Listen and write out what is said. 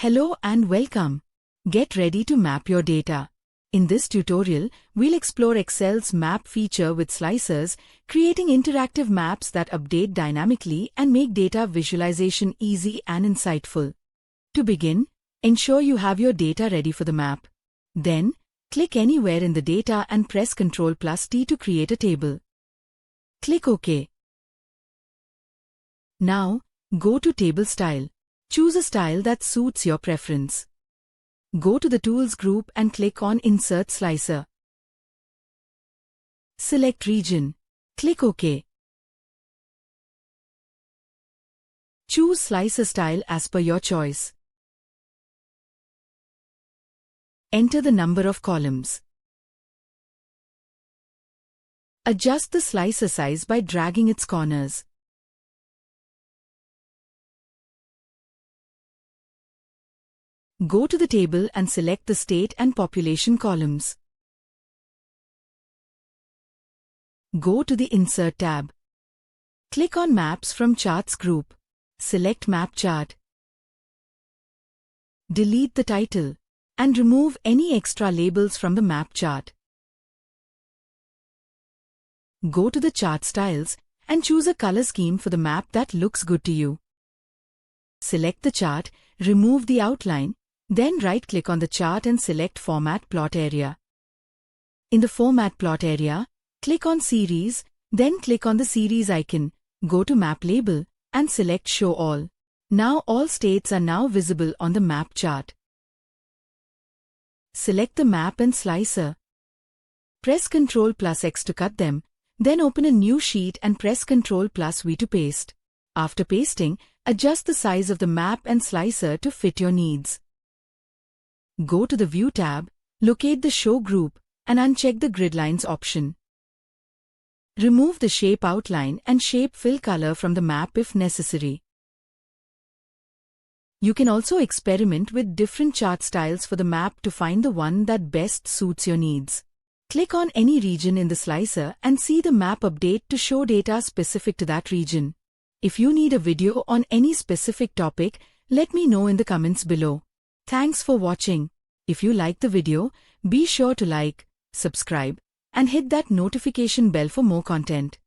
Hello and welcome. Get ready to map your data. In this tutorial, we'll explore Excel's map feature with slicers, creating interactive maps that update dynamically and make data visualization easy and insightful. To begin, ensure you have your data ready for the map. Then, click anywhere in the data and press Ctrl+T to create a table. Click OK. Now, go to Table Style. Choose a style that suits your preference. Go to the Tools group and click on Insert Slicer. Select Region. Click OK. Choose Slicer style as per your choice. Enter the number of columns. Adjust the slicer size by dragging its corners. Go to the table and select the state and population columns. Go to the Insert tab. Click on Maps from Charts group. Select Map Chart. Delete the title and remove any extra labels from the map chart. Go to the chart styles and choose a color scheme for the map that looks good to you. Select the chart, remove the outline, then right-click on the chart and select Format Plot Area. In the Format Plot area, click on Series, then click on the series icon, go to Map Label, and select Show All. Now all states are now visible on the map chart. Select the map and slicer. Press Ctrl+X to cut them, then open a new sheet and press Ctrl+V to paste. After pasting, adjust the size of the map and slicer to fit your needs. Go to the View tab, locate the Show group, and uncheck the Grid Lines option. Remove the Shape Outline and Shape Fill color from the map if necessary. You can also experiment with different chart styles for the map to find the one that best suits your needs. Click on any region in the slicer and see the map update to show data specific to that region. If you need a video on any specific topic, let me know in the comments below. Thanks for watching. If you like the video, be sure to like, subscribe, and hit that notification bell for more content.